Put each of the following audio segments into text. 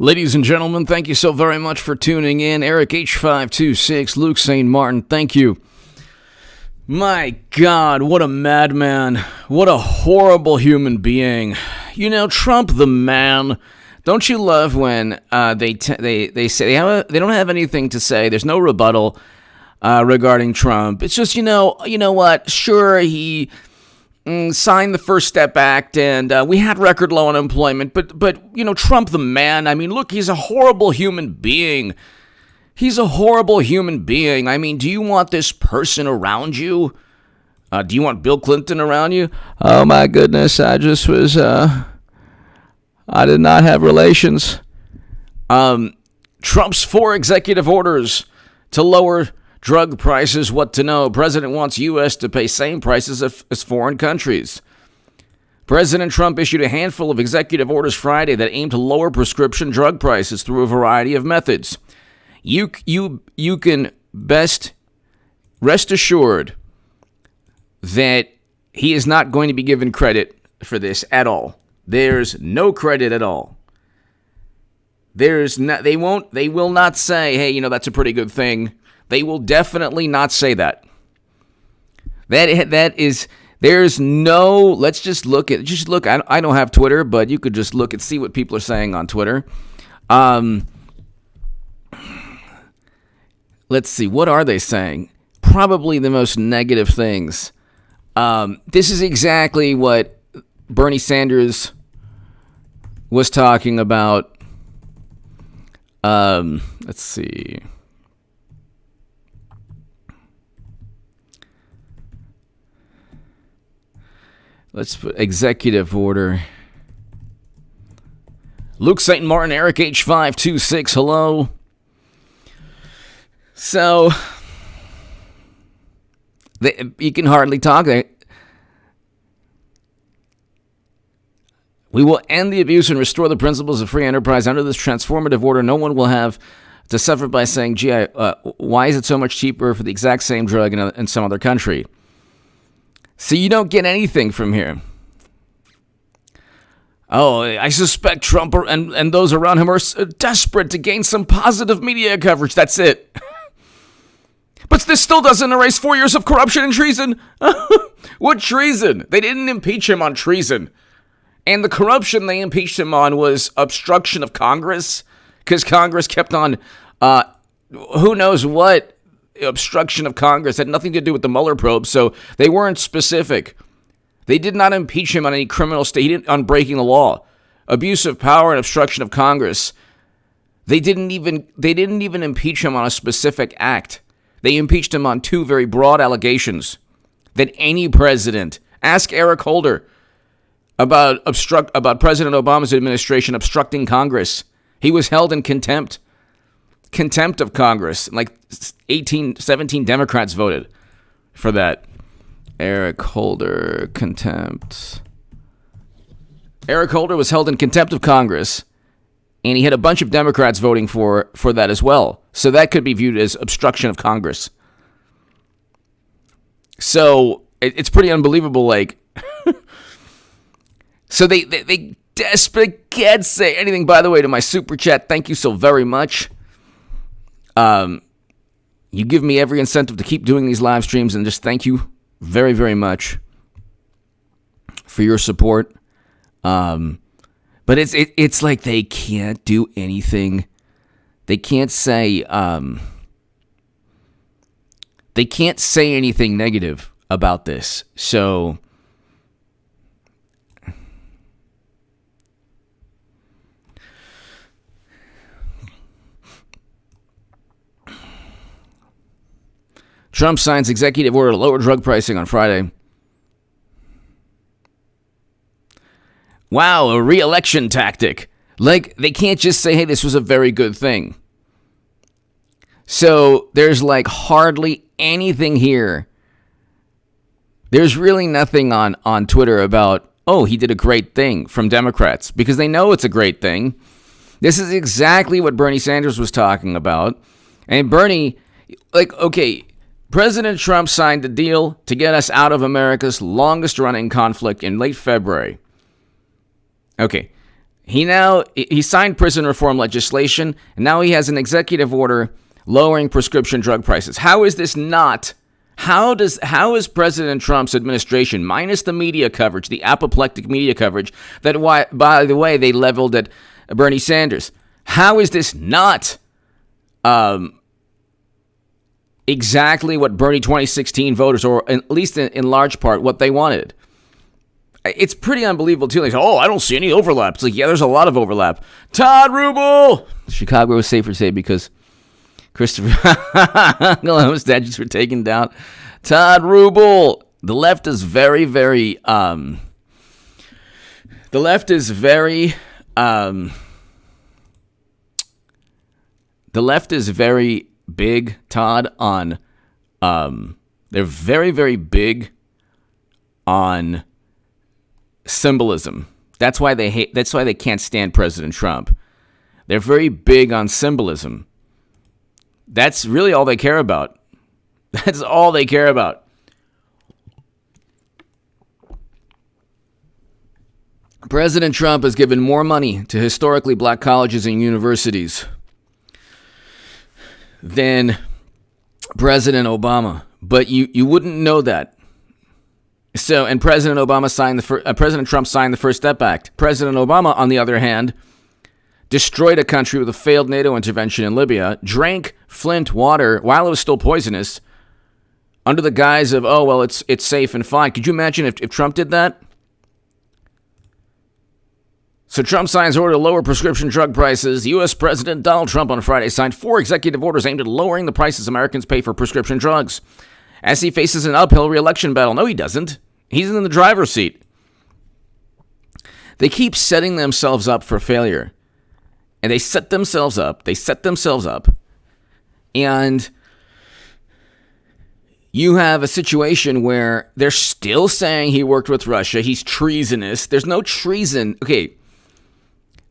Ladies and gentlemen, thank you so very much for tuning in. Eric H526, Luke St. Martin, thank you. My God, what a madman. What a horrible human being. You know, Trump the man. Don't you love when they say they don't have anything to say. There's no rebuttal regarding Trump. It's just, you know what? Sure, he signed the First Step Act, and we had record low unemployment, but you know, Trump the man, I mean, look, he's a horrible human being. He's a horrible human being. I mean, do you want this person around you? Do you want Bill Clinton around you? Oh my goodness, I just was, I did not have relations. Trump's 4 executive orders to lower drug prices, what to know. President wants U.S. to pay same prices as foreign countries. President Trump issued a handful of executive orders Friday that aim to lower prescription drug prices through a variety of methods. You can best rest assured that he is not going to be given credit for this at all. There's no credit at all. They will not say, hey, you know, that's a pretty good thing. They will definitely not say that. That is, there's no, let's just look. I don't have Twitter, but you could just look and see what people are saying on Twitter. Let's see, what are they saying? Probably the most negative things. This is exactly what Bernie Sanders was talking about. Let's see. Let's put executive order. Luke St. Martin, Eric H526, hello. So, you can hardly talk. We will end the abuse and restore the principles of free enterprise. Under this transformative order, no one will have to suffer by saying, gee, why is it so much cheaper for the exact same drug in some other country? So you don't get anything from here. Oh, I suspect Trump and those around him are desperate to gain some positive media coverage. That's it. But this still doesn't erase 4 years of corruption and treason. What treason? They didn't impeach him on treason. And the corruption they impeached him on was obstruction of Congress, because Congress kept on, who knows what, obstruction of Congress. Had nothing to do with the Mueller probe, so they weren't specific. They did not impeach him on any criminal state, on breaking the law. Abuse of power and obstruction of Congress. They didn't even impeach him on a specific act. They impeached him on 2 very broad allegations that any president, ask Eric Holder about President Obama's administration obstructing Congress. He was held in contempt of Congress. Like 17 Democrats voted for that. Eric Holder, contempt. Eric Holder was held in contempt of Congress, and he had a bunch of Democrats voting for that as well. So that could be viewed as obstruction of Congress. So it's pretty unbelievable. Like, so they desperately can't say anything. By the way, to my super chat, thank you so very much. You give me every incentive to keep doing these live streams, and just thank you very, very much for your support. But it's like they can't do anything. They can't say anything negative about this. So Trump signs executive order to lower drug pricing on Friday. Wow, a re-election tactic. Like, they can't just say, hey, this was a very good thing. So there's like hardly anything here. There's really nothing on Twitter about, oh, he did a great thing from Democrats, because they know it's a great thing. This is exactly what Bernie Sanders was talking about. And Bernie, like, okay, President Trump signed a deal to get us out of America's longest running conflict in late February. Okay, He signed prison reform legislation, and now he has an executive order lowering prescription drug prices. How is this not? How is President Trump's administration, minus the media coverage, the apoplectic media coverage that, by the way, they leveled at Bernie Sanders? How is this not exactly what Bernie 2016 voters, or at least in large part, what they wanted? It's pretty unbelievable, too. They say, I don't see any overlap. It's like, yeah, there's a lot of overlap. Todd Rubel! Chicago was safer today because Christopher Columbus statues were taken down. Todd Rubel! The left is very, very, the left is very big, Todd, on, they're very, very big on symbolism. That's why they can't stand President Trump. They're very big on symbolism. That's really all they care about. That's all they care about. President Trump has given more money to historically black colleges and universities than President Obama. But you wouldn't know that. So, and President Trump signed the First Step Act. President Obama, on the other hand, destroyed a country with a failed NATO intervention in Libya, drank Flint water while it was still poisonous, under the guise of, it's safe and fine. Could you imagine if Trump did that? So Trump signs order to lower prescription drug prices. U.S. President Donald Trump on Friday signed 4 executive orders aimed at lowering the prices Americans pay for prescription drugs, as he faces an uphill re-election battle. No, he doesn't. He's in the driver's seat. They keep setting themselves up for failure. And they set themselves up. And you have a situation where they're still saying he worked with Russia. He's treasonous. There's no treason. Okay.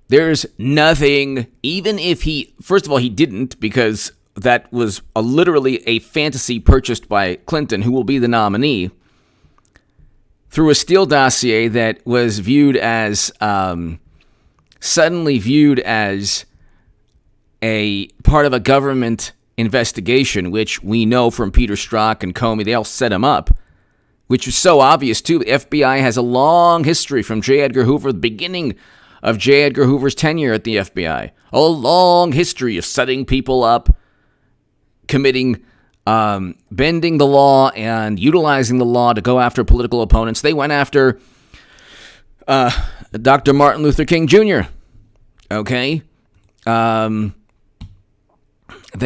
There's nothing, even if first of all, he didn't, because that was literally a fantasy purchased by Clinton, who will be the nominee, through a Steele dossier that was suddenly viewed as a part of a government investigation, which we know from Peter Strzok and Comey, they all set him up, which is so obvious, too. The FBI has a long history from J. Edgar Hoover, the beginning of J. Edgar Hoover's tenure at the FBI. A long history of setting people up, committing, bending the law and utilizing the law to go after political opponents. They went after Dr. Martin Luther King Jr., okay? They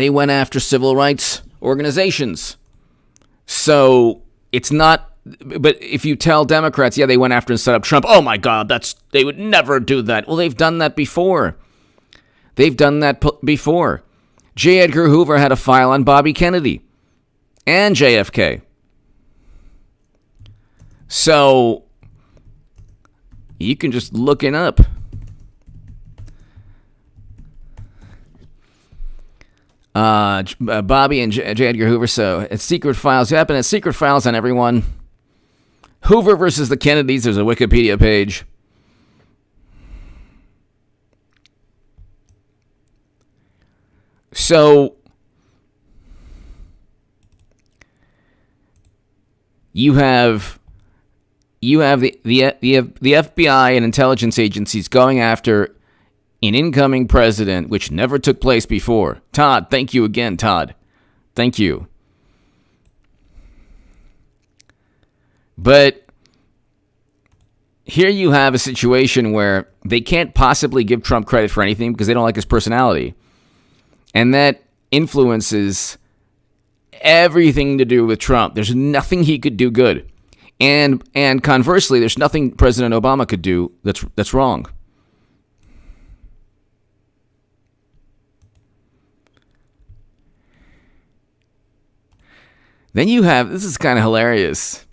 went after civil rights organizations. So it's not, but if you tell Democrats, yeah, they went after and set up Trump, oh my God, they would never do that. Well, they've done that before. J. Edgar Hoover had a file on Bobby Kennedy and JFK. So you can just look it up. Bobby and J. Edgar Hoover. So it's secret files. You happen to have secret files on everyone. Hoover versus the Kennedys. There's a Wikipedia page. So you have the FBI and intelligence agencies going after an incoming president, which never took place before. Todd, thank you again, Todd. Thank you. But here you have a situation where they can't possibly give Trump credit for anything because they don't like his personality. And that influences everything to do with Trump. There's nothing he could do good. And conversely, there's nothing President Obama could do that's wrong. Then you have, this is kind of hilarious.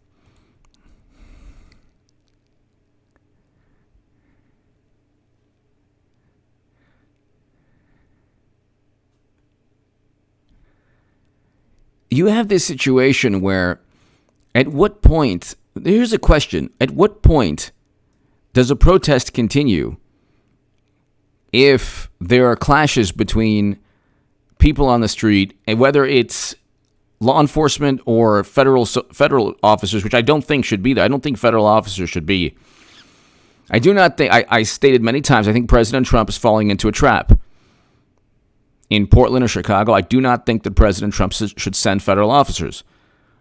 You have this situation where, at what point, here's a question, at what point does a protest continue if there are clashes between people on the street, and whether it's law enforcement or federal officers, which I don't think should be there. I don't think federal officers should be. I do not think, I stated many times, I think President Trump is falling into a trap. In Portland or Chicago, I do not think that President Trump should send federal officers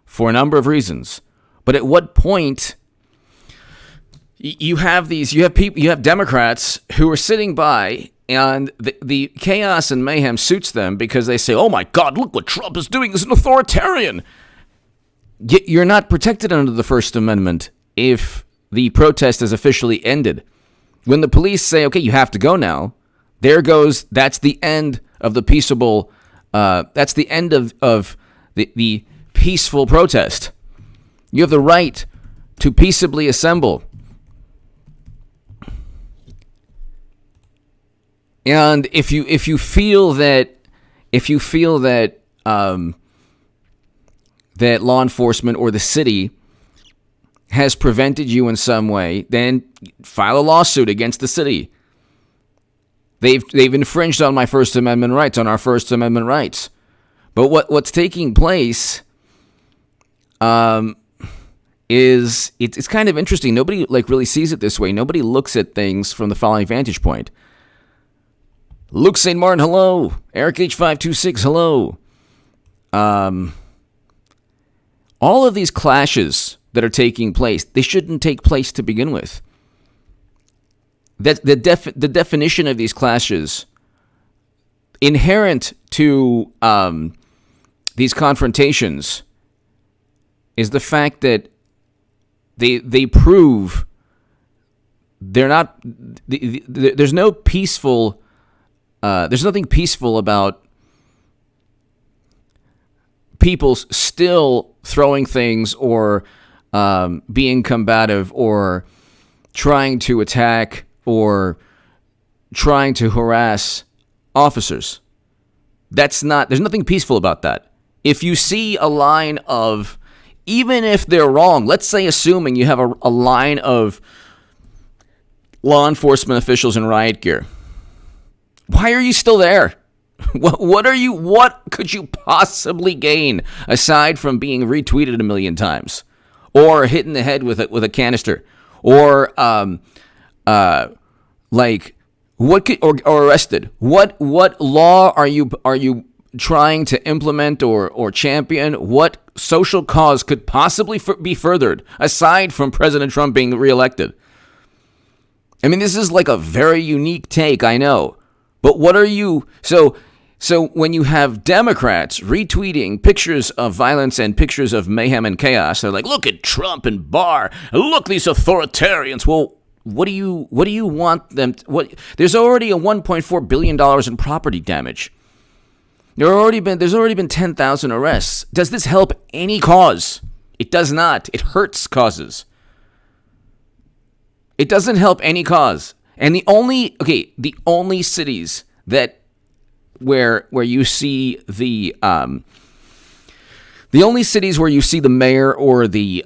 for a number of reasons. But at what point you have Democrats who are sitting by, and the chaos and mayhem suits them because they say, oh my God, look what Trump is doing. He's an authoritarian. You're not protected under the First Amendment if the protest is officially ended. When the police say, okay, you have to go now, that's the end of the peaceable, that's the end of the peaceful protest. You have the right to peaceably assemble. And if you feel that that law enforcement or the city has prevented you in some way, then file a lawsuit against the city. They've infringed on my First Amendment rights, on our First Amendment rights. But what's taking place is it's kind of interesting. Nobody really sees it this way. Nobody looks at things from the following vantage point. Luke St. Martin, hello. Eric H526, hello. All of these clashes that are taking place, they shouldn't take place to begin with. The definition of these clashes, inherent to these confrontations, is the fact that they prove they're not. There's no peaceful. There's nothing peaceful about people still throwing things or being combative or trying to attack or trying to harass officers. There's nothing peaceful about that. If you see a line of, even if they're wrong, let's say assuming you have a line of law enforcement officials in riot gear, why are you still there? What could you possibly gain aside from being retweeted a million times or hit in the head with a canister or arrested? What law are you trying to implement or champion? What social cause could possibly be furthered aside from President Trump being reelected? I mean, this is like a very unique take, I know. But what are you... So when you have Democrats retweeting pictures of violence and pictures of mayhem and chaos, they're like, look at Trump and Barr. Look, these authoritarians. Well, what do you want them... There's already a $1.4 billion in property damage. There's already been 10,000 arrests. Does this help any cause? It does not. It hurts causes. It doesn't help any cause. And the only cities that where you see the only cities where you see the mayor or the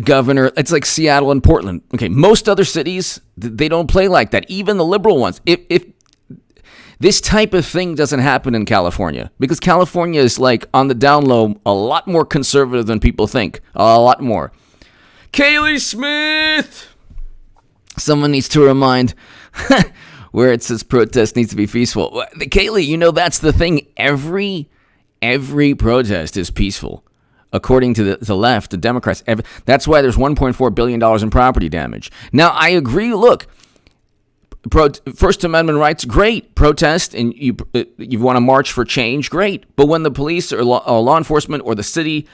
governor, it's like Seattle and Portland. Okay, most other cities, they don't play like that. Even the liberal ones. If this type of thing doesn't happen in California, because California is like on the down low a lot more conservative than people think. A lot more. Kaylee Smith. Someone needs to remind where it says protest needs to be peaceful. Kaylee, that's the thing. Every protest is peaceful, according to the left, the Democrats. That's why there's $1.4 billion in property damage. Now, I agree. Look, First Amendment rights, great. Protest, and you want to march for change, great. But when the police or law enforcement or the city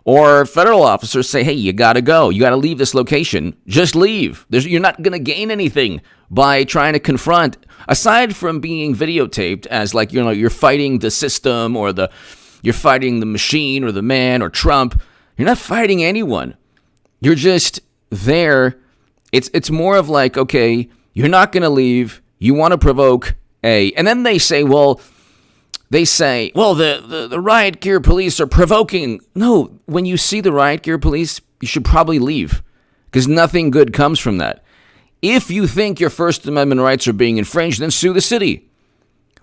or federal officers say, hey, you got to go. You got to leave this location. Just leave. You're not going to gain anything by trying to confront, aside from being videotaped as like, you're fighting the system or you're fighting the machine or the man or Trump. You're not fighting anyone. You're just there. It's more of like, okay, you're not going to leave. You want to provoke and then they say, well, the riot gear police are provoking. No, when you see the riot gear police, you should probably leave because nothing good comes from that. If you think your First Amendment rights are being infringed, then sue the city.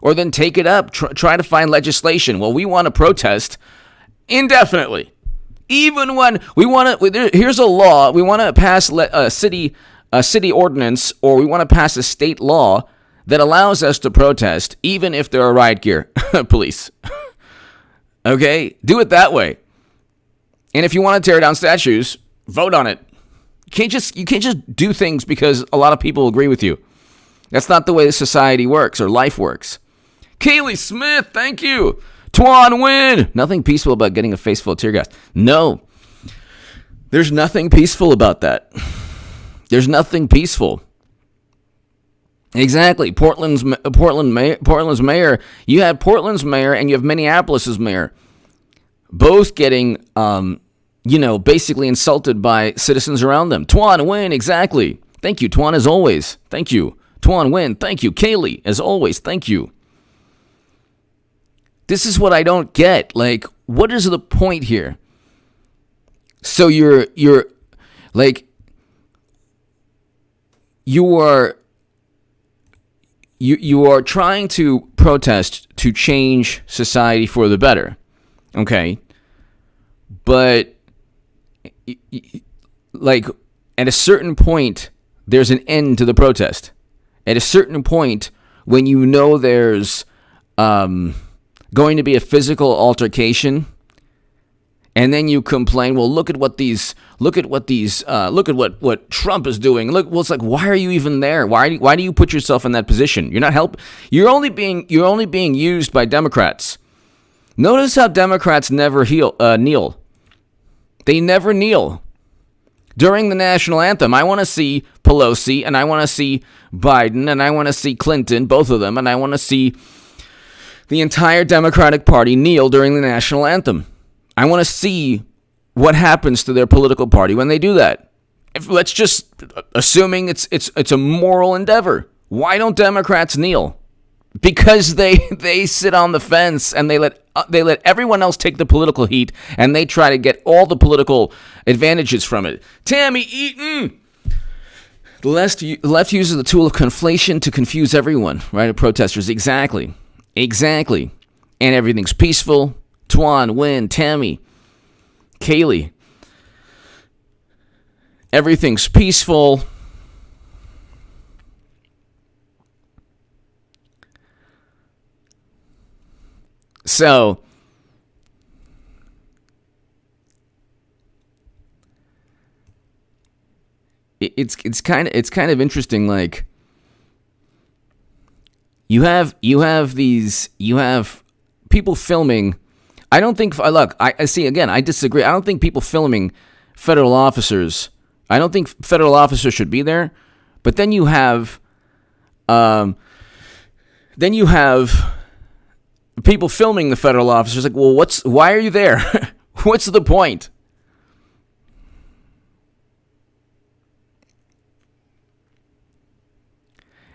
Or then take it up. Try to find legislation. Well, we want to protest indefinitely. Even when we want to, here's a law. We want to pass a city ordinance, or we want to pass a state law that allows us to protest, even if there are riot gear police. Okay? Do it that way. And if you want to tear down statues, vote on it. You can't just do things because a lot of people agree with you. That's not the way society works or life works. Kaylee Smith, thank you. Tuan Nguyen. Nothing peaceful about getting a face full of tear gas. No. There's nothing peaceful about that. There's nothing peaceful. Exactly. Portland's mayor. You have Portland's mayor and you have Minneapolis's mayor. Both getting, basically insulted by citizens around them. Tuan Nguyen, exactly. Thank you, Tuan, as always. Thank you. Tuan Nguyen, thank you. Kaylee, as always, thank you. This is what I don't get. Like, what is the point here? So you are trying to protest to change society for the better, okay? But like at a certain point, there's an end to the protest. At a certain point, when you know there's going to be a physical altercation, and then you complain, well, look at what Trump is doing. It's like, why are you even there? Why do you put yourself in that position? You're not help. You're only being used by Democrats. Notice how Democrats never kneel. They never kneel. During the national anthem, I want to see Pelosi, and I want to see Biden, and I want to see Clinton, both of them, and I want to see the entire Democratic Party kneel during the national anthem. I want to see what happens to their political party when they do that. Let's just, assuming it's a moral endeavor, why don't Democrats kneel? Because they sit on the fence and they let everyone else take the political heat, and they try to get all the political advantages from it. Tammy Eaton. The left uses the tool of conflation to confuse everyone, right? Protesters, exactly. And everything's peaceful. Tuan, Nguyen, Tammy, Kaylee. Everything's peaceful. So, it's kind of interesting. Like, you have people filming. I don't think. Look, I see again. I disagree. I don't think people filming federal officers. I don't think federal officers should be there. But then you have, people filming the federal officers. Like, well, why are you there? What's the point?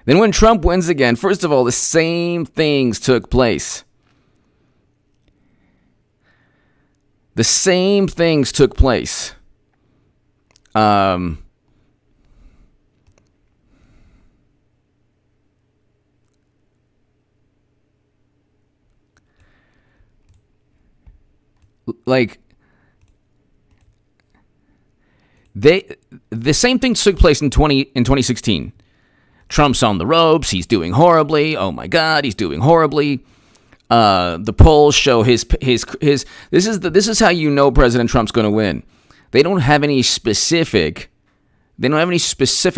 Then when Trump wins again, first of all, the same things took place. The same things took place. Like, the same thing took place in 2016. Trump's on the ropes. He's doing horribly. Oh my God, he's doing horribly. The polls show his. This is how you know President Trump's going to win. They don't have any specific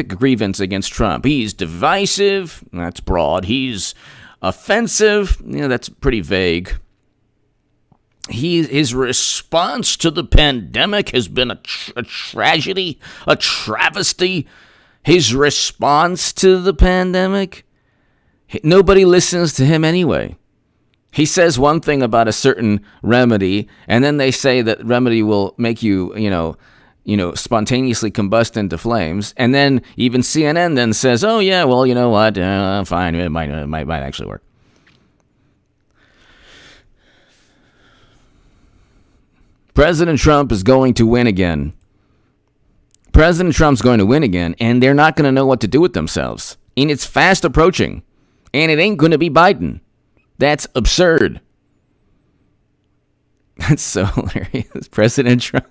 grievance against Trump. He's divisive. That's broad. He's offensive. That's pretty vague. His response to the pandemic has been a tragedy, a travesty. His response to the pandemic, nobody listens to him anyway. He says one thing about a certain remedy, and then they say that remedy will make you, spontaneously combust into flames. And then even CNN then says, oh yeah, well, you know what, fine, it might actually work. President Trump is going to win again. President Trump's going to win again, and they're not going to know what to do with themselves. And it's fast approaching, and it ain't going to be Biden. That's absurd. That's so hilarious. President Trump.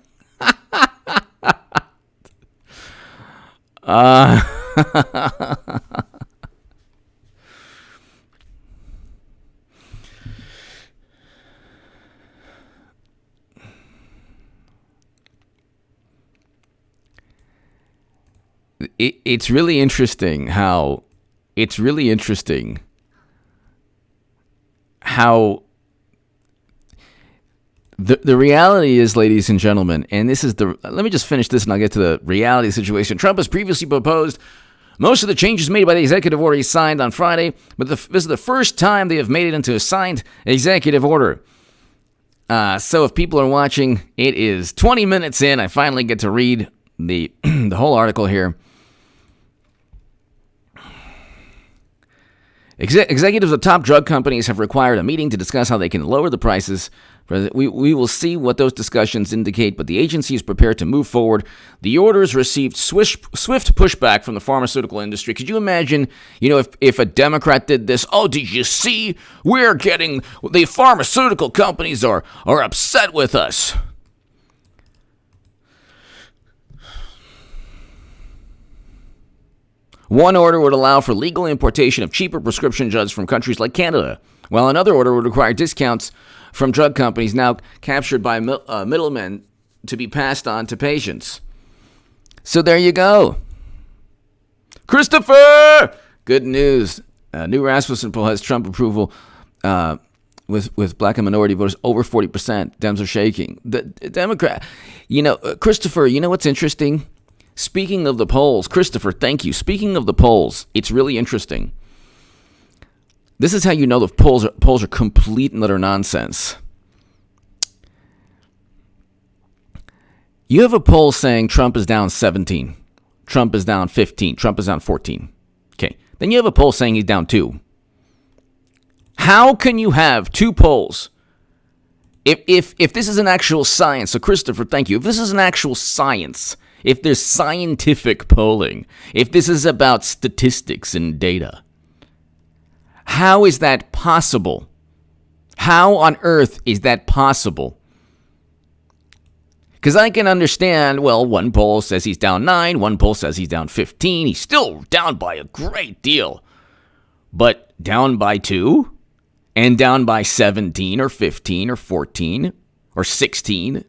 It's really interesting how the reality is, ladies and gentlemen, and let me just finish this and I'll get to the reality of the situation. Trump has previously proposed most of the changes made by the executive order he signed on Friday, but this is the first time they have made it into a signed executive order. So if people are watching, it is 20 minutes in. I finally get to read the the whole article here. Executives of top drug companies have required a meeting to discuss how they can lower the prices. We will see what those discussions indicate, but the agency is prepared to move forward. The orders received swift pushback from the pharmaceutical industry. Could you imagine, if a Democrat did this? Oh, did you see? The pharmaceutical companies are upset with us. One order would allow for legal importation of cheaper prescription drugs from countries like Canada, while another order would require discounts from drug companies now captured by middlemen to be passed on to patients. So there you go. Christopher! Good news. New Rasmussen poll has Trump approval with black and minority voters over 40%. Dems are shaking. The Democrat. Christopher, you know what's interesting? Speaking of the polls, Christopher, thank you. Speaking of the polls, it's really interesting. This is how you know the polls are complete and utter nonsense. You have a poll saying Trump is down 17, Trump is down 15, Trump is down 14. Okay, then you have a poll saying he's down 2. How can you have two polls? If this is an actual science, so Christopher, thank you. If this is an actual science, if there's scientific polling, if this is about statistics and data, how is that possible? How on earth is that possible? Because I can understand, well, one poll says he's down 9, one poll says he's down 15. He's still down by a great deal. But down by 2? And down by 17 or 15 or 14 or 16?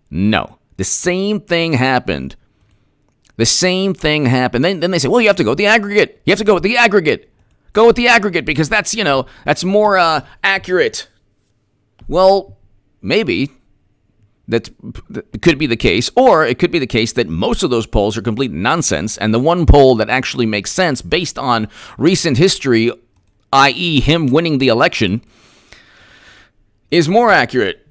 No. The same thing happened. Then they say, well, you have to go with the aggregate. You have to go with the aggregate. Go with the aggregate because that's more accurate. Well, maybe that could be the case. Or it could be the case that most of those polls are complete nonsense. And the one poll that actually makes sense based on recent history, i.e. him winning the election, is more accurate.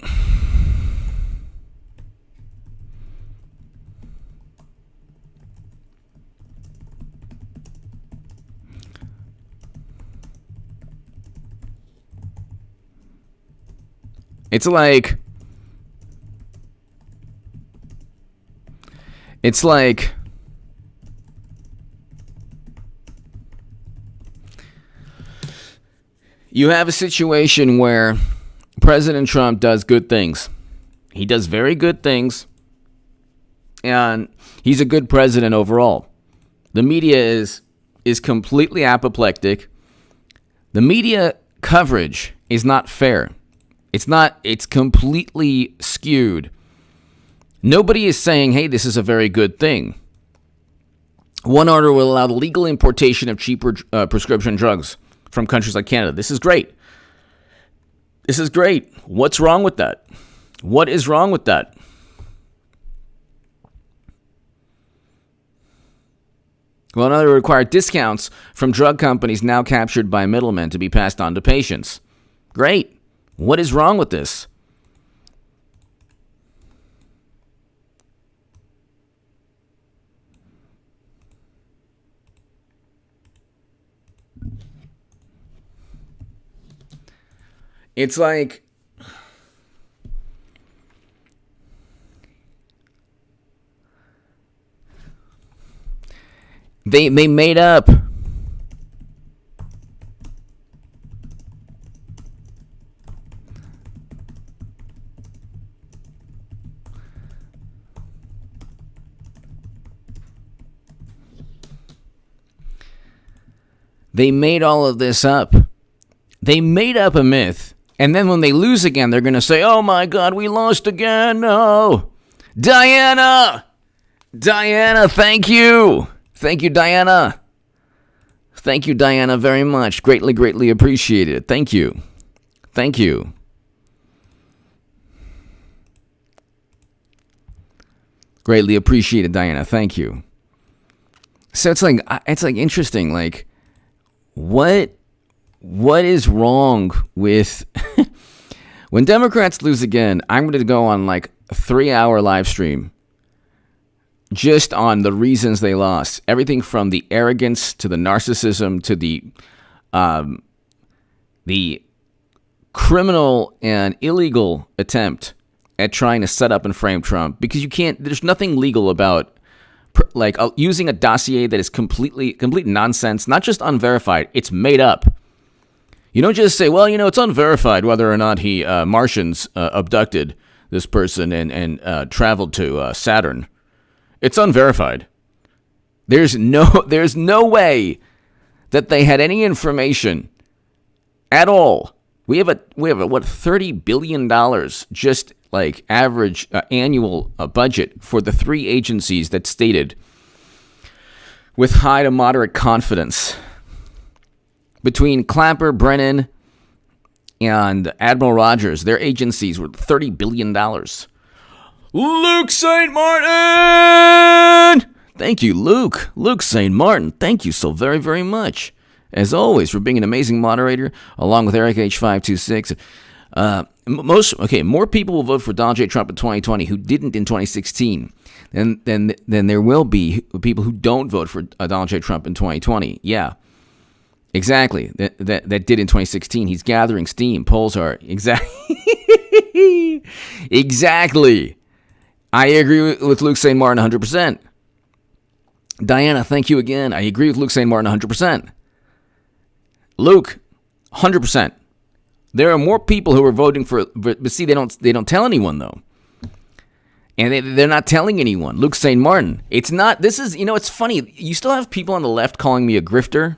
It's like you have a situation where President Trump does good things. He does very good things, and he's a good president overall. The media is completely apoplectic. The media coverage is not fair. It's completely skewed. Nobody is saying, hey, this is a very good thing. One order will allow the legal importation of cheaper prescription drugs from countries like Canada. This is great. What's wrong with that? What is wrong with that? Well, another will require discounts from drug companies now captured by middlemen to be passed on to patients. Great. What is wrong with this? It's like They made up. They made all of this up. They made up a myth. And then when they lose again, they're going to say, oh my God, we lost again. No. Diana, thank you. Thank you, Diana. Thank you, Diana, very much. Greatly, greatly appreciated. Thank you. Thank you. Greatly appreciated, Diana. Thank you. So it's like interesting. Like, what is wrong with when Democrats lose again? I'm going to go on like a 3-hour live stream just on the reasons they lost. Everything from the arrogance to the narcissism to the criminal and illegal attempt at trying to set up and frame Trump, because you can't. There's nothing legal about like using a dossier that is complete nonsense, not just unverified, it's made up. You don't just say, well, it's unverified whether or not he Martians abducted this person and traveled to Saturn. It's unverified. There's no way that they had any information at all. We have a what, $30 billion just like average annual budget for the 3 agencies that stated with high to moderate confidence. Between Clapper, Brennan, and Admiral Rogers, their agencies were $30 billion. Luke St. Martin! Thank you, Luke. Luke St. Martin, thank you so very, very much. As always, for being an amazing moderator, along with Eric H526. More people will vote for Donald J. Trump in 2020 who didn't in 2016 than there will be people who don't vote for Donald J. Trump in 2020. Yeah, exactly. That did in 2016. He's gathering steam. Polls are exactly. I agree with Luke St. Martin 100%. Diana, thank you again. I agree with Luke St. Martin 100%. Luke, 100%. There are more people who are voting for, but see, they don't tell anyone though, and they're not telling anyone. Luke St. Martin. It's not. This is, it's funny. You still have people on the left calling me a grifter.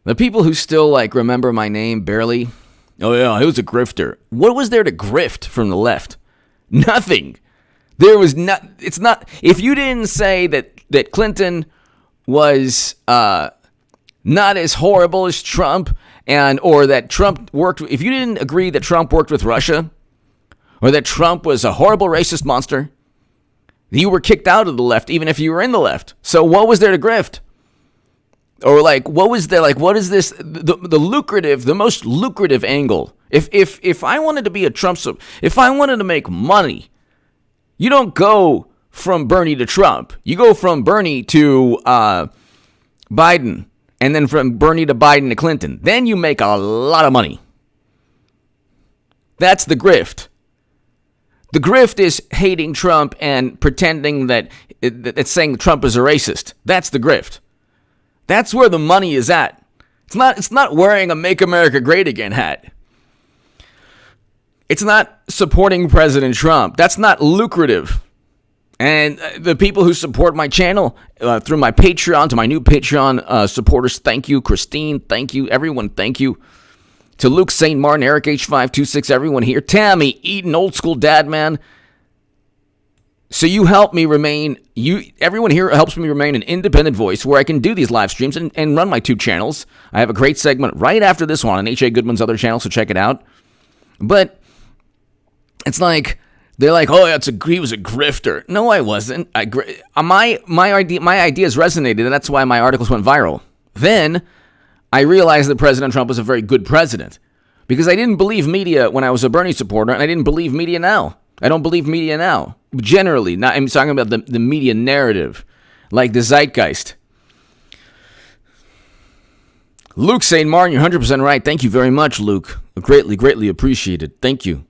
The people who still like remember my name barely. Oh yeah, he was a grifter. What was there to grift from the left? Nothing. There was not. It's not. If you didn't say that Clinton was not as horrible as Trump, or that Trump worked, if you didn't agree that Trump worked with Russia, or that Trump was a horrible racist monster, you were kicked out of the left, even if you were in the left. So what was there to grift? Or like, what was there? Like, what is this? The most lucrative angle. If I wanted to be a Trump, if I wanted to make money, you don't go from Bernie to Trump. You go from Bernie to Biden. And then from Bernie to Biden to Clinton. Then you make a lot of money. That's the grift. The grift is hating Trump and pretending that it's saying Trump is a racist. That's the grift. That's where the money is at. It's not wearing a Make America Great Again hat. It's not supporting President Trump. That's not lucrative. And the people who support my channel through my Patreon, to my new Patreon supporters, thank you. Christine, thank you. Everyone, thank you. To Luke St. Martin, Eric H526, everyone here. Tammy Eaton, old school dad man. So you help me remain, everyone here helps me remain an independent voice where I can do these live streams and run my 2 channels. I have a great segment right after this one on H.A. Goodman's other channel, so check it out. But it's like, they're like, oh, he was a grifter. No, I wasn't. My ideas resonated, and that's why my articles went viral. Then I realized that President Trump was a very good president, because I didn't believe media when I was a Bernie supporter, and I didn't believe media now. I don't believe media now. Generally, I'm talking about the media narrative, like the zeitgeist. Luke St. Martin, you're 100% right. Thank you very much, Luke. Greatly, greatly appreciated. Thank you.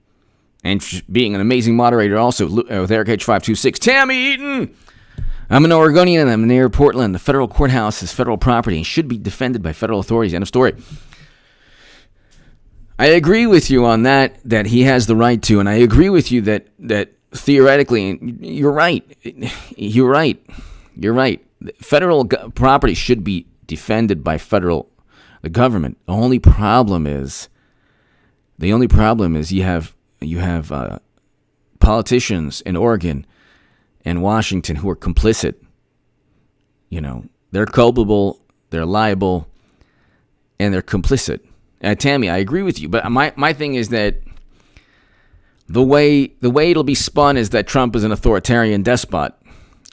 And being an amazing moderator also with Eric H526. Tammy Eaton! I'm an Oregonian and I'm near Portland. The federal courthouse is federal property and should be defended by federal authorities. End of story. I agree with you on that he has the right to, and I agree with you that theoretically, you're right. You're right. Federal property should be defended by the government. The only problem is you have politicians in Oregon and Washington who are complicit. They're culpable, they're liable, and they're complicit. Tammy, I agree with you, but my thing is that the way it'll be spun is that Trump is an authoritarian despot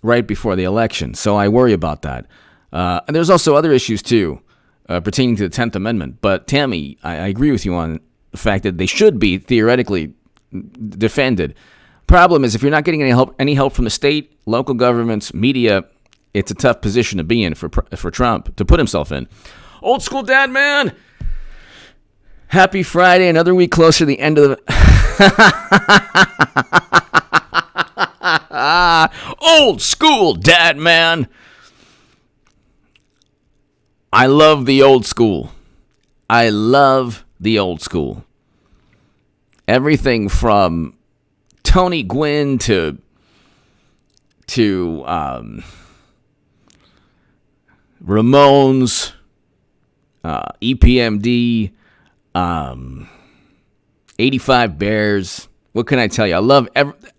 right before the election. So I worry about that. And there's also other issues too pertaining to the 10th Amendment. But Tammy, I agree with you on the fact that they should be theoretically defended. Problem is, if you're not getting any help from the state, local governments, media, it's a tough position to be in for Trump to put himself in. Old school dad, man. Happy Friday, another week closer to the end of the... Old school dad, man. I love the old school. Everything from Tony Gwynn to Ramones, EPMD, 85 Bears. What can I tell you? I love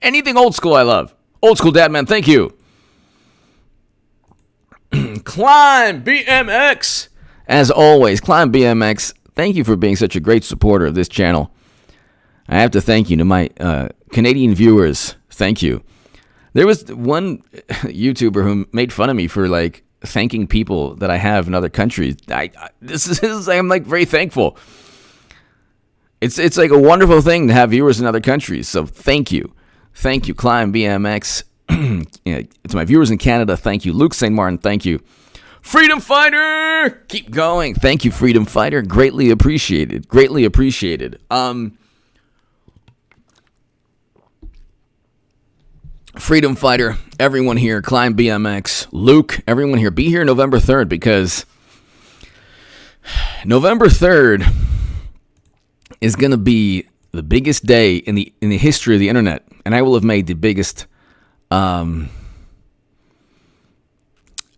anything old school. I love old school dad, man. Thank you. Climb BMX. As always, Climb BMX. Thank you for being such a great supporter of this channel. I have to thank you to my Canadian viewers. Thank you. There was one YouTuber who made fun of me for thanking people that I have in other countries. I'm very thankful. It's like a wonderful thing to have viewers in other countries. So thank you. Climb BMX. To my viewers in Canada, thank you. Luke St. Martin, thank you. Freedom Fighter, keep going. Thank you, Freedom Fighter. Greatly appreciated. Freedom Fighter, everyone here, Climb BMX, Luke, everyone here, be here November 3rd because November 3rd is going to be the biggest day in the history of the internet, and I will have made the biggest.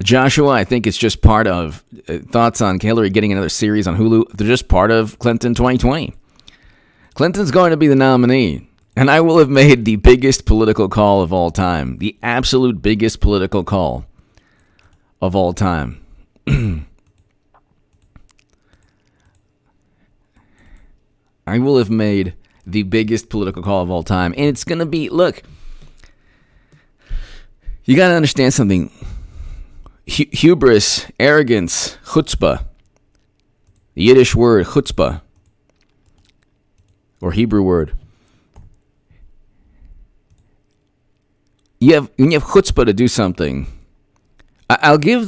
Joshua, I think it's just part of thoughts on Hillary getting another series on Hulu. They're just part of Clinton 2020. Clinton's going to be the nominee, and I will have made the biggest political call of all time, the absolute biggest political call of all time. I will have made the biggest political call of all time. And it's going to be, look, you got to understand something. Hubris, arrogance, chutzpah, the Yiddish word chutzpah, or Hebrew word. When you have chutzpah to do something, I'll give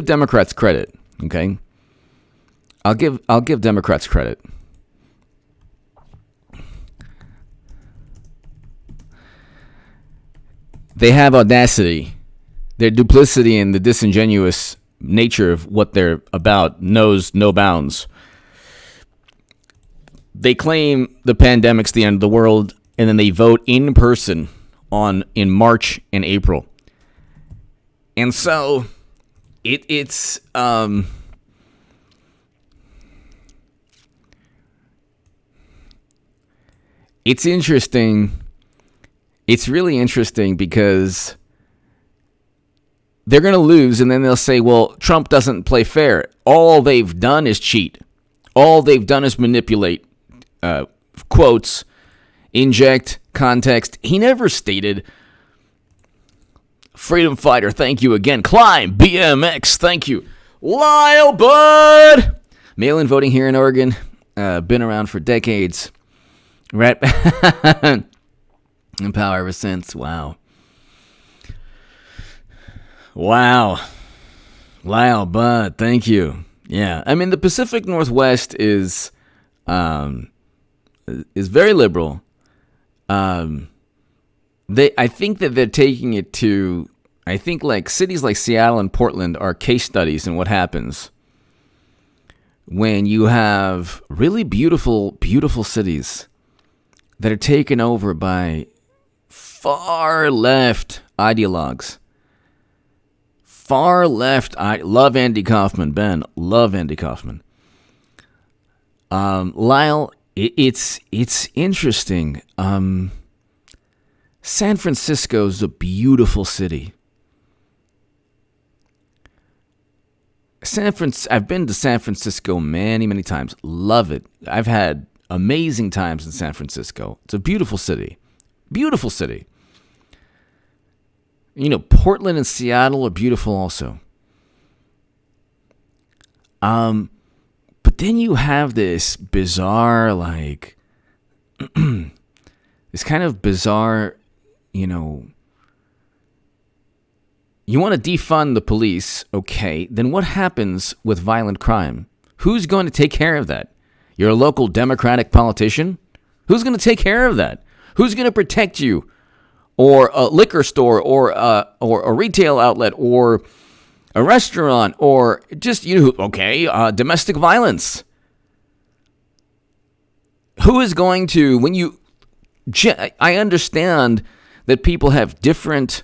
Democrats credit, okay? I'll give Democrats credit. They have audacity. Their duplicity and the disingenuous nature of what they're about knows no bounds. They claim the pandemic's the end of the world, and then they vote in person in March and April. And so it's interesting. It's really interesting because they're going to lose, and then they'll say, well, Trump doesn't play fair. All they've done is cheat. All they've done is manipulate, quotes, inject context. He never stated, Freedom Fighter, thank you again. Climb, BMX, thank you. Lyle Bud! Mail-in voting here in Oregon, been around for decades. Right? In power ever since. Wow. Lyle Bud, thank you. Yeah, I mean the Pacific Northwest is very liberal. I think that they're taking it to, I think like cities like Seattle and Portland are case studies in what happens when you have really beautiful, beautiful cities that are taken over by far left ideologues. Far left. I love Andy Kaufman, Ben. Love Andy Kaufman. Lyle, it's interesting. San Francisco's a beautiful city. I've been to San Francisco many, many times. Love it. I've had amazing times in San Francisco. It's a beautiful city. Beautiful city. You know, Portland and Seattle are beautiful also. But then you have this bizarre, like, this kind of bizarre, you know, you want to defund the police, okay, then what happens with violent crime? Who's going to take care of that? Your local Democratic politician? Who's going to take care of that? Who's going to protect you? Or a liquor store, or a retail outlet, or a restaurant, or just, domestic violence. Who is going to, I understand that people have different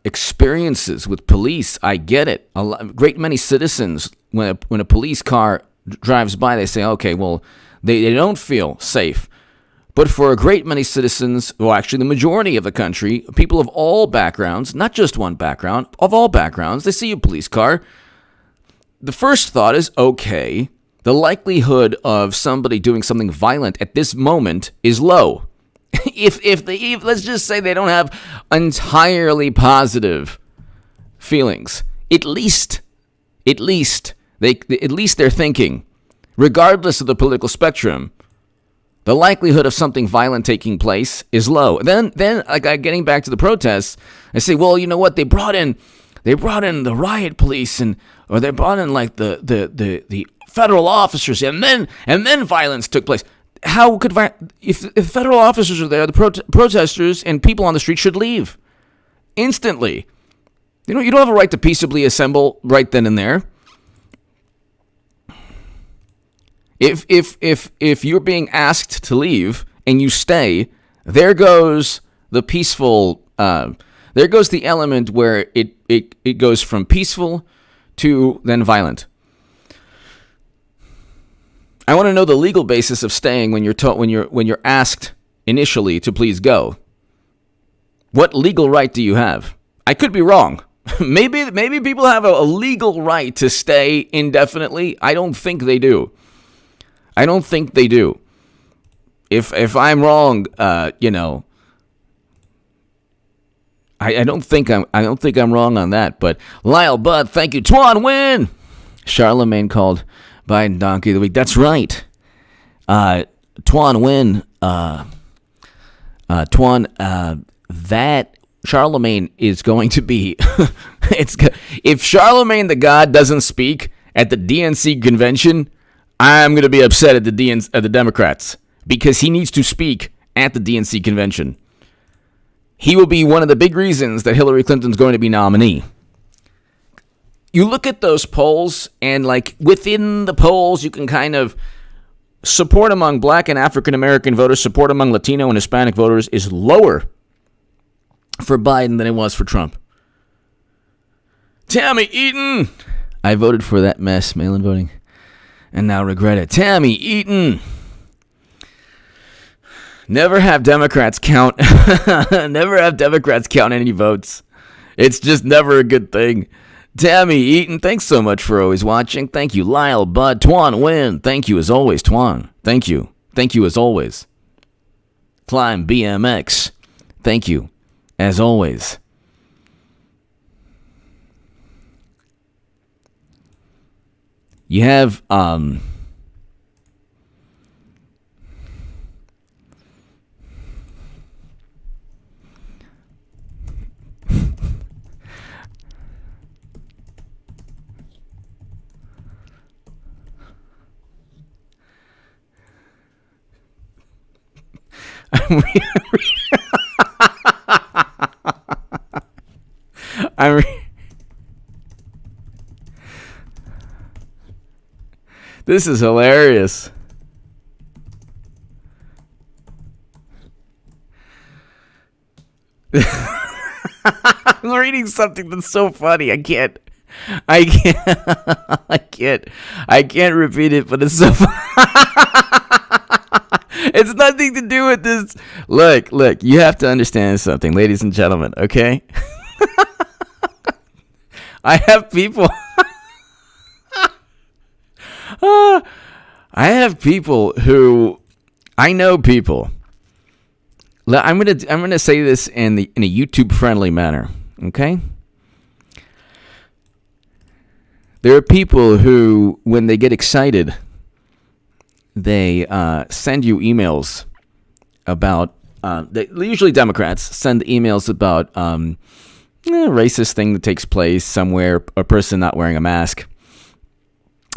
experiences with police. I get it. Great many citizens, when a police car drives by, they say, okay, well, they don't feel safe. But for a great many citizens, well, actually the majority of the country, people of all backgrounds, not just one background, of all backgrounds, they see a police car. The first thought is, okay, the likelihood of somebody doing something violent at this moment is low. If let's just say they don't have entirely positive feelings, at least they're thinking, regardless of the political spectrum, the likelihood of something violent taking place is low. Then, like, getting back to the protests, I say, well, you know what? They brought in the riot police, or they brought in like the federal officers, and then violence took place. How could if federal officers are there, the protesters and people on the street should leave instantly. You don't have a right to peaceably assemble right then and there. If you're being asked to leave and you stay, there goes the peaceful. There goes the element where it goes from peaceful to then violent. I want to know the legal basis of staying when you're asked initially to please go. What legal right do you have? I could be wrong. Maybe people have a legal right to stay indefinitely. I don't think they do. If I'm wrong, I don't think I'm wrong on that. But Lyle Budd, thank you. Twan win. Charlemagne called Biden Donkey of the Week. That's right. Twan win. That Charlemagne is going to be. If Charlemagne the God doesn't speak at the DNC convention, I'm going to be upset at the Democrats, because he needs to speak at the DNC convention. He will be one of the big reasons that Hillary Clinton's going to be nominee. You look at those polls, and like within the polls, you can kind of support among Black and African American voters, support among Latino and Hispanic voters is lower for Biden than it was for Trump. Tammy Eaton, I voted for that mess, mail-in voting, and now regret it. Tammy Eaton. Never have Democrats count. Never have Democrats count any votes. It's just never a good thing. Tammy Eaton, thanks so much for always watching. Thank you, Lyle Budd. Twan Win. Thank you as always, Twan. Thank you. Thank you as always. Climb BMX. Thank you as always. You have This is hilarious. I'm reading something that's so funny. I can't repeat it, but it's so funny. It's nothing to do with this. Look, you have to understand something, ladies and gentlemen, okay? I have people who I know people. I'm gonna say this in a YouTube friendly manner, okay? There are people who, when they get excited, they send you emails about. Usually Democrats send emails about a racist thing that takes place somewhere, a person not wearing a mask.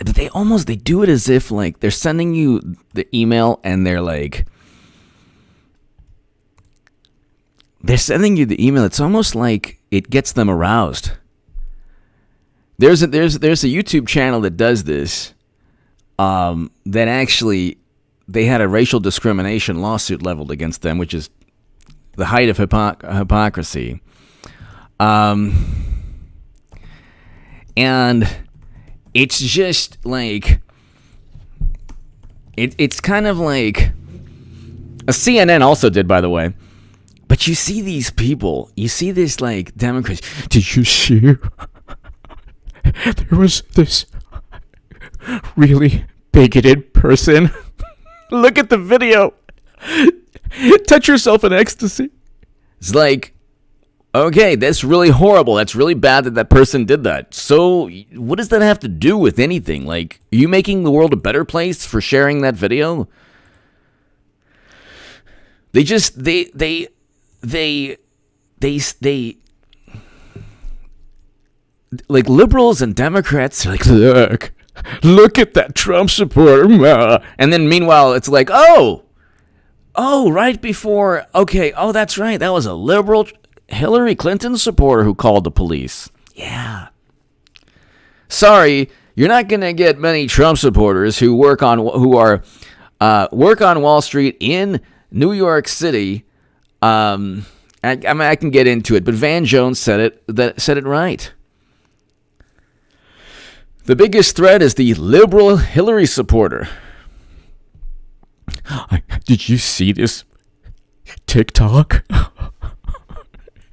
But they do it as if like they're sending you the email and they're like. They're sending you the email. It's almost like it gets them aroused. There's a YouTube channel that does this. That actually, they had a racial discrimination lawsuit leveled against them, which is the height of hypocrisy. And it's just like it's kind of like a CNN also did, by the way. But you see these people, you see this like Democrats. Did you see? There was this really bigoted person. Look at the video. Touch yourself in ecstasy. It's like, okay, that's really horrible. That's really bad that person did that. So what does that have to do with anything? Like, are you making the world a better place for sharing that video? They like liberals and Democrats are like, look at that Trump supporter. And then meanwhile, it's like, oh, right before, okay, oh, that's right. That was a liberal Hillary Clinton supporter who called the police. Yeah. Sorry, you're not going to get many Trump supporters who work on Wall Street in New York City. I can get into it, but Van Jones said it right. The biggest threat is the liberal Hillary supporter. Did you see this TikTok?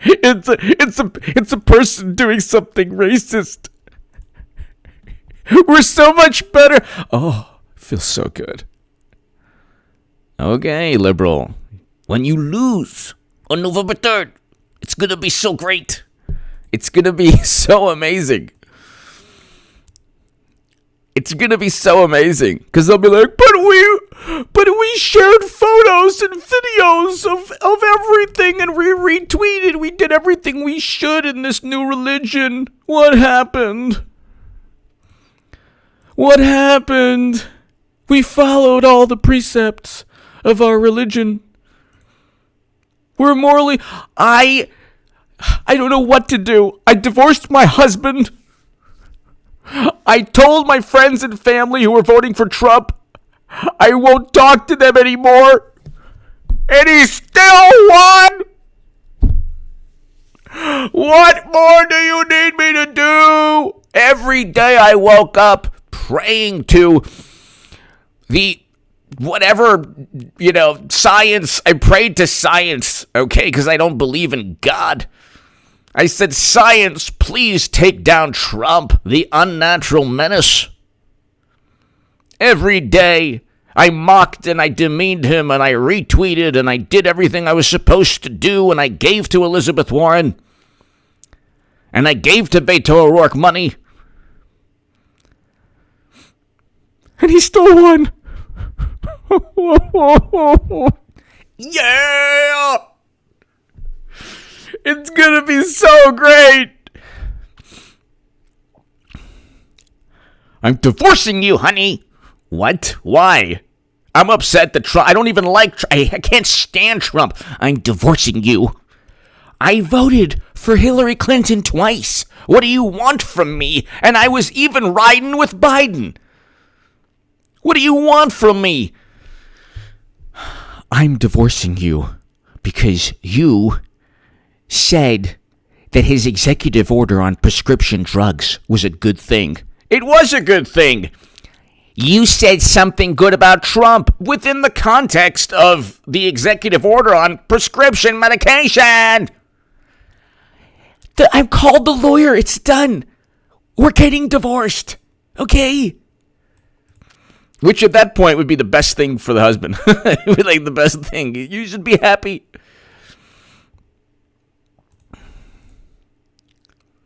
It's a person doing something racist. We're so much better. Oh, feels so good. Okay, liberal. When you lose on November 3rd, it's going to be so great. It's going to be so amazing. It's going to be so amazing. Because they'll be like, but we shared photos and videos of everything and we retweeted. We did everything we should in this new religion. What happened? What happened? We followed all the precepts of our religion. We're morally... I don't know what to do. I divorced my husband. I told my friends and family who were voting for Trump I won't talk to them anymore. And he still won. What more do you need me to do? Every day I woke up praying to the whatever, science. I prayed to science, okay, because I don't believe in God. I said, science, please take down Trump, the unnatural menace. Every day, I mocked and I demeaned him and I retweeted and I did everything I was supposed to do and I gave to Elizabeth Warren. And I gave to Beto O'Rourke money. And he still won. Yeah! It's gonna be so great. I'm divorcing you, honey. What? Why? I'm upset that Trump... I don't even like... I can't stand Trump. I'm divorcing you. I voted for Hillary Clinton twice. What do you want from me? And I was even riding with Biden. What do you want from me? I'm divorcing you because you said that his executive order on prescription drugs was a good thing. It was a good thing. You said something good about Trump within the context of the executive order on prescription medication. I've called the lawyer. It's done. We're getting divorced. Okay? Which at that point would be the best thing for the husband. It would be like the best thing. You should be happy.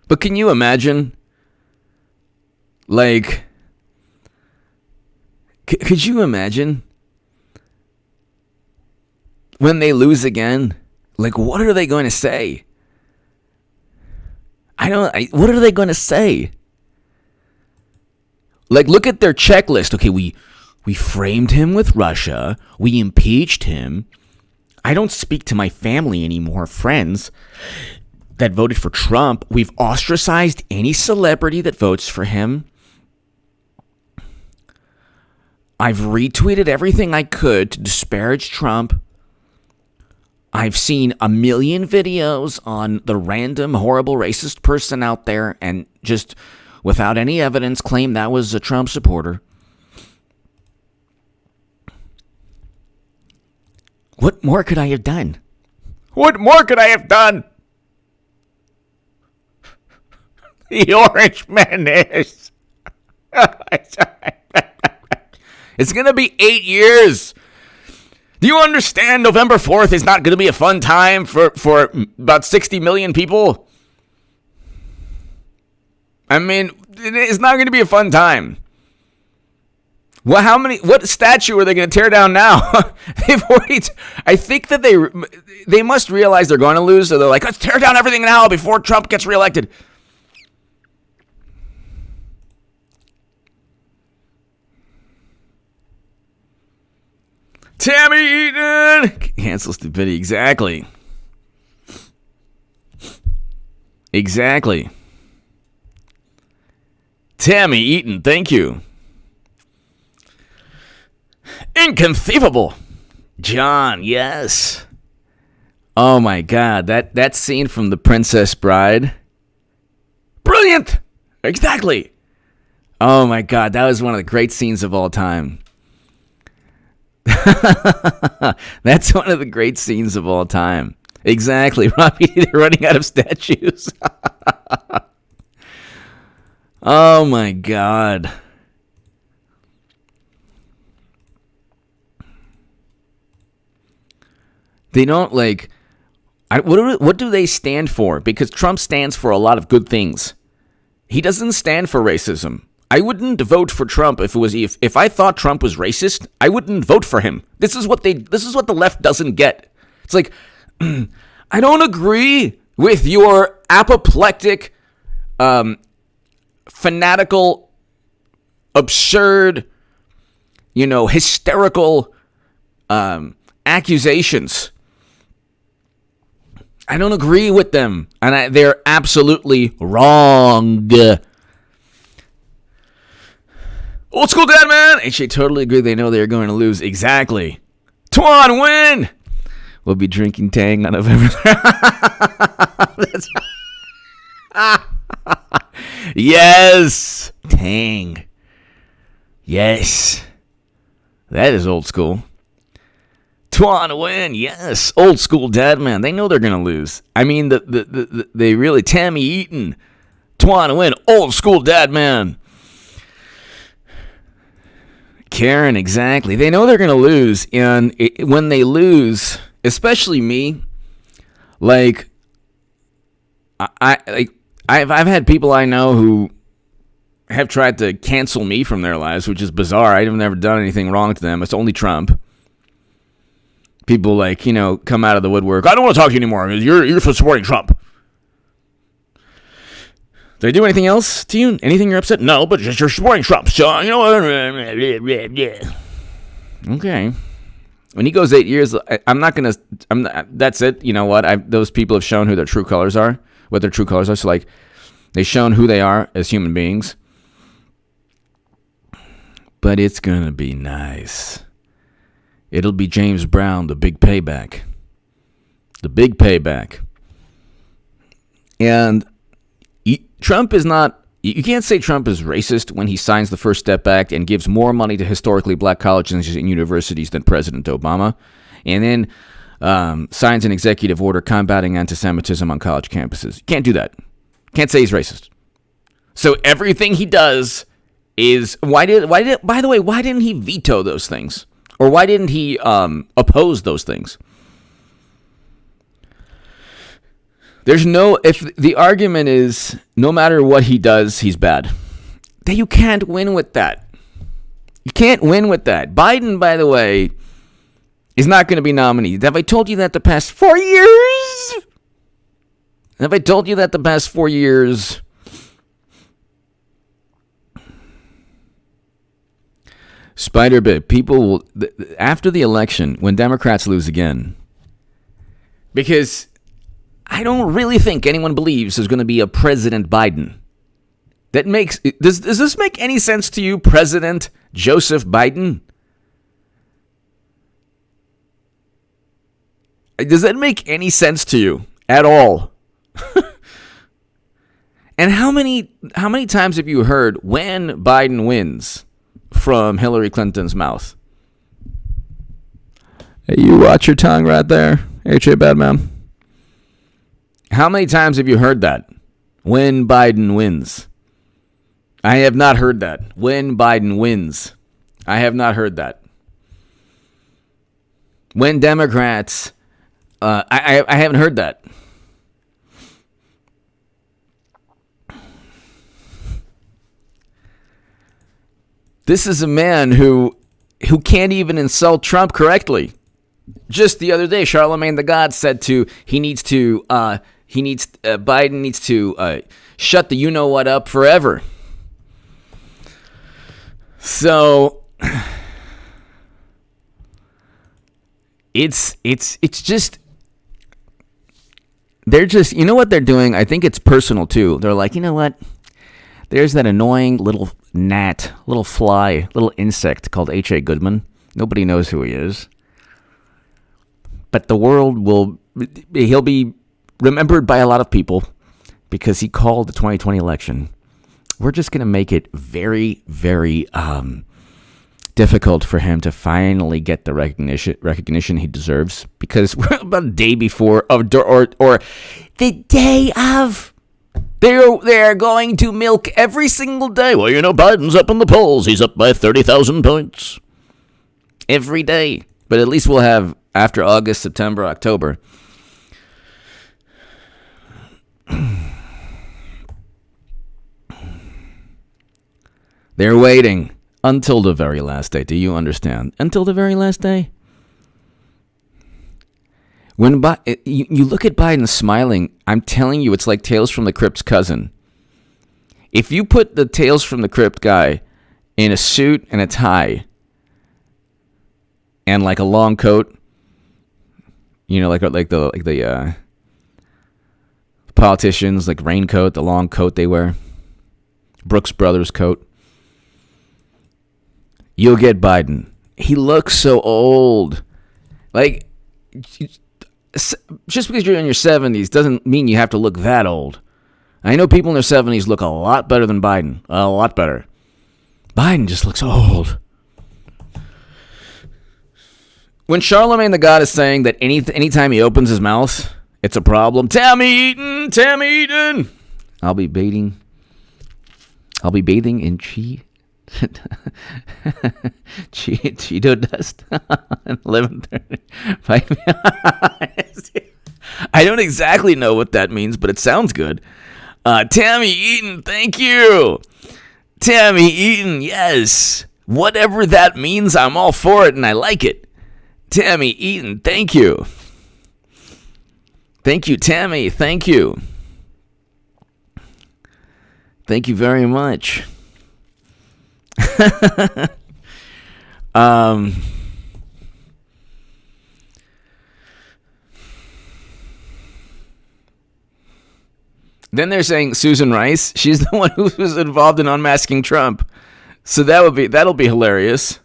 But can you imagine? Like, could you imagine when they lose again? Like, what are they going to say? What are they going to say? Like, look at their checklist. Okay, we framed him with Russia. We impeached him. I don't speak to my family anymore, friends that voted for Trump. We've ostracized any celebrity that votes for him. I've retweeted everything I could to disparage Trump. I've seen a million videos on the random horrible racist person out there and just without any evidence claim that was a Trump supporter. What more could I have done? What more could I have done? The Orange Menace. It's going to be 8 years. Do you understand November 4th is not going to be a fun time for about 60 million people? I mean, it's not going to be a fun time. Well, what statue are they going to tear down now? I think that they must realize they're going to lose, so they're like, let's tear down everything now before Trump gets reelected. Tammy Eaton cancel stupidity. Exactly. Tammy Eaton, thank you. Inconceivable. John, yes. Oh my God, that scene from The Princess Bride. Brilliant. Exactly. Oh my God, that was one of the great scenes of all time. That's one of the great scenes of all time. Exactly, Robbie. They're running out of statues. Oh my God. They don't like. What do they stand for? Because Trump stands for a lot of good things. He doesn't stand for racism. I wouldn't vote for Trump if I thought Trump was racist. I wouldn't vote for him. This is what the left doesn't get. It's like, I don't agree with your apoplectic, fanatical, absurd, hysterical accusations. I don't agree with them, and they're absolutely wrong. Old school dad, man. HA totally agree. They know they're going to lose. Exactly. Tuan win. We'll be drinking Tang on November. Yes. Tang. Yes. That is old school. Tuan win. Yes. Old school dad, man. They know they're going to lose. I mean, they really. Tammy Eaton. Tuan win. Old school dad, man. Karen, exactly. They know they're going to lose, and when they lose, especially me, like I've had people I know who have tried to cancel me from their lives, which is bizarre. I've never done anything wrong to them. It's only Trump. People come out of the woodwork. I don't want to talk to you anymore. You're for supporting Trump. Did I do anything else to you? Anything you're upset? No, but just you're supporting Trump. So, Okay. When he goes 8 years, that's it. You know what? Those people have shown who their true colors are, what their true colors are. So, they've shown who they are as human beings. but it's going to be nice. It'll be James Brown, the big payback. The big payback. And Trump is not, you can't say Trump is racist when he signs the First Step Act and gives more money to historically black colleges and universities than President Obama, and then signs an executive order combating anti-Semitism on college campuses. You can't do that. Can't say he's racist. So everything he does is, by the way, why didn't he veto those things? Or why didn't he oppose those things? If the argument is no matter what he does, he's bad, then you can't win with that. You can't win with that. Biden, by the way, is not going to be nominated. Have I told you that the past 4 years? Have I told you that the past 4 years? Spider-Bit, people will, after the election, when Democrats lose again, because I don't really think anyone believes there's going to be a President Biden. Does this make any sense to you, President Joseph Biden? Does that make any sense to you at all? And how many times have you heard when Biden wins from Hillary Clinton's mouth? Hey, you watch your tongue right there, H.A. Badman. How many times have you heard that? When Biden wins. I have not heard that. When Biden wins. I have not heard that. When Democrats, I haven't heard that. This is a man who can't even insult Trump correctly. Just the other day, Charlemagne the God said Biden needs to shut the you-know-what up forever. So it's just, they're just, you know what they're doing? I think it's personal too. They're like, you know what? There's that annoying little gnat, little fly, little insect called H.A. Goodman. Nobody knows who he is. But the world he'll be remembered by a lot of people because he called the 2020 election. We're just going to make it very, very difficult for him to finally get the recognition he deserves, because we're about a day before or the day of. They're going to milk every single day. Well, Biden's up in the polls. He's up by 30,000 points every day. But at least we'll have, after August, September, October, they're waiting until the very last day. Do you understand? Until the very last day. When you look at Biden smiling, I'm telling you, it's like Tales from the Crypt's cousin. If you put the Tales from the Crypt guy in a suit and a tie and like a long coat, like the politicians, like raincoat, the long coat they wear, Brooks Brothers coat, you'll get Biden. He looks so old. Like, just because you're in your 70s doesn't mean you have to look that old. I know people in their 70s look a lot better than Biden. A lot better. Biden just looks old. When Charlemagne the God is saying that anytime he opens his mouth, it's a problem. Tammy Eaton. I'll be bathing in Cheeto dust at 11:30. I don't exactly know what that means, but it sounds good. Tammy Eaton, thank you. Tammy Eaton, yes. Whatever that means, I'm all for it, and I like it. Tammy Eaton, thank you. Thank you, Tammy. Thank you. Thank you very much. Then they're saying Susan Rice, she's the one who was involved in unmasking Trump. So that'll be hilarious.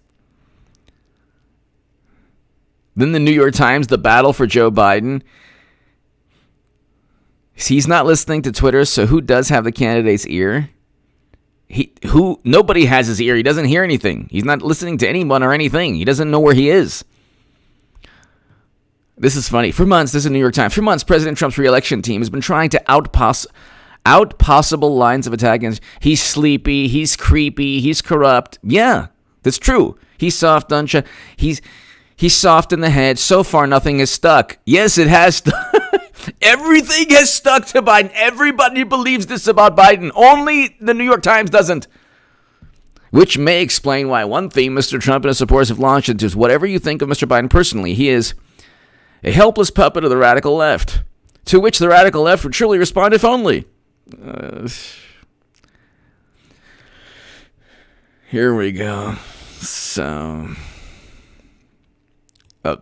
Then the New York Times, the battle for Joe Biden. He's not listening to Twitter, so who does have the candidate's ear? Nobody has his ear. He doesn't hear anything. He's not listening to anyone or anything. He doesn't know where he is. This is funny. For months, this is the New York Times. For months, President Trump's re-election team has been trying to out possible lines of attack against. He's sleepy. He's creepy. He's corrupt. Yeah, that's true. He's soft on. He's soft in the head. So far, nothing has stuck. Yes, it has stuck. Everything has stuck to Biden. Everybody believes this about Biden. Only the New York Times doesn't. Which may explain why one theme Mr. Trump and his supporters have launched into is whatever you think of Mr. Biden personally, he is a helpless puppet of the radical left. To which the radical left would surely respond if only. Here we go. So...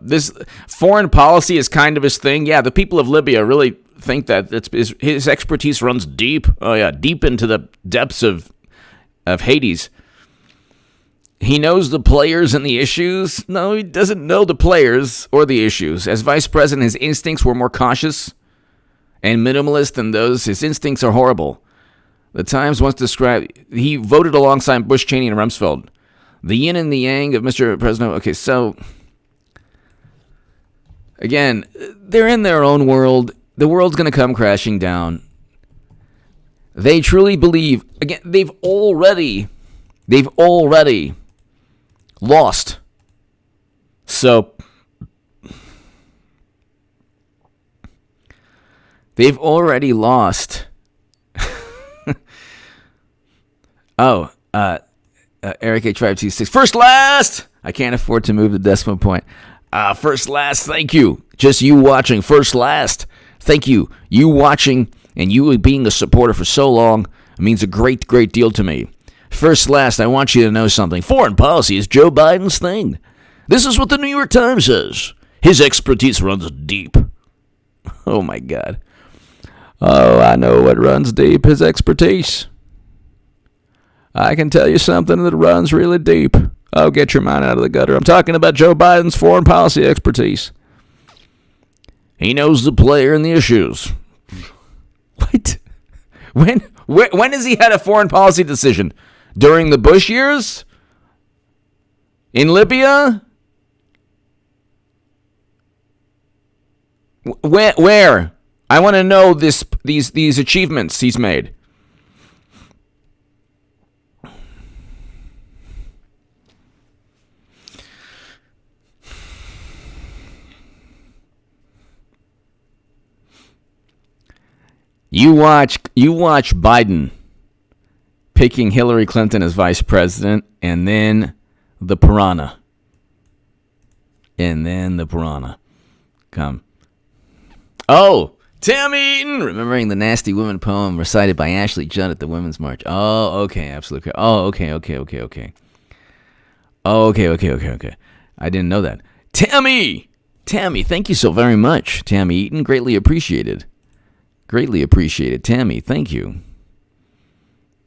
this foreign policy is kind of his thing. Yeah, the people of Libya really think that his expertise runs deep. Oh, yeah, deep into the depths of Hades. He knows the players and the issues. No, he doesn't know the players or the issues. As vice president, his instincts were more cautious and minimalist than those. His instincts are horrible. The Times once described, he voted alongside Bush, Cheney, and Rumsfeld. The yin and the yang of Mr. President. Okay, so... again, they're in their own world. The world's going to come crashing down. They truly believe, again, they've already lost. So, they've already lost. Eric H526. First, last! I can't afford to move the decimal point. First, last, thank you. Just you watching, first, last. Thank you. You watching and you being a supporter for so long means a great, great deal to me. First, last, I want you to know something. Foreign policy is Joe Biden's thing. This is what the New York Times says. His expertise runs deep. Oh, my God. Oh, I know what runs deep. His expertise. I can tell you something that runs really deep. Oh, get your mind out of the gutter. I'm talking about Joe Biden's foreign policy expertise. He knows the player and the issues. What? When has he had a foreign policy decision? During the Bush years? In Libya? Where? I want to know these achievements he's made. You watch Biden picking Hillary Clinton as vice president, and then the piranha. Come. Oh, Tammy Eaton, remembering the Nasty Woman poem recited by Ashley Judd at the Women's March. Oh, okay, absolutely. Oh, okay. Okay. I didn't know that. Tammy, thank you so very much. Tammy Eaton, greatly appreciated. Tammy, thank you.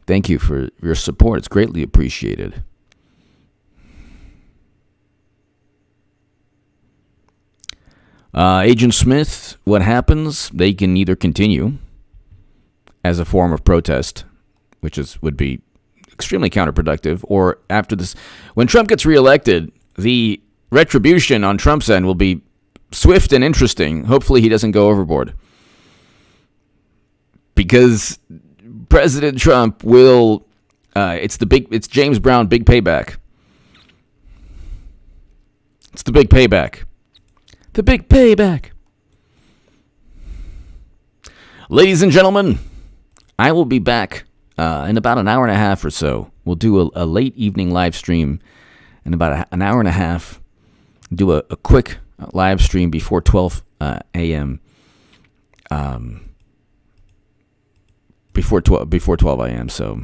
Thank you for your support. It's greatly appreciated. Agent Smith, what happens? They can either continue as a form of protest, which would be extremely counterproductive, or after this, when Trump gets reelected, the retribution on Trump's end will be swift and interesting. Hopefully he doesn't go overboard. Because President Trump will, it's James Brown, big payback. It's the big payback. The big payback. Ladies and gentlemen, I will be back in about an hour and a half or so. We'll do a late evening live stream in about an hour and a half. Do a quick live stream before 12 a.m. Before 12 a.m. So,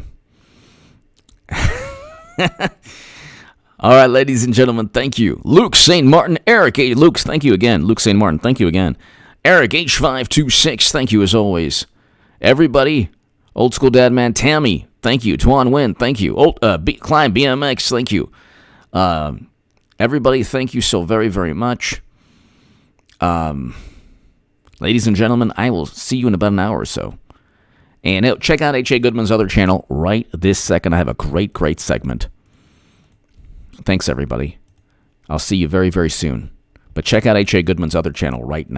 all right, ladies and gentlemen, thank you. Luke St. Martin, Eric A. Luke, thank you again. Luke St. Martin, thank you again. Eric H526, thank you as always. Everybody, Old School Dad Man, Tammy, thank you. Tuan Win, thank you. Climb BMX, thank you. Everybody, thank you so very, very much. Ladies and gentlemen, I will see you in about an hour or so. And check out H.A. Goodman's other channel right this second. I have a great, great segment. Thanks, everybody. I'll see you very, very soon. But check out H.A. Goodman's other channel right now.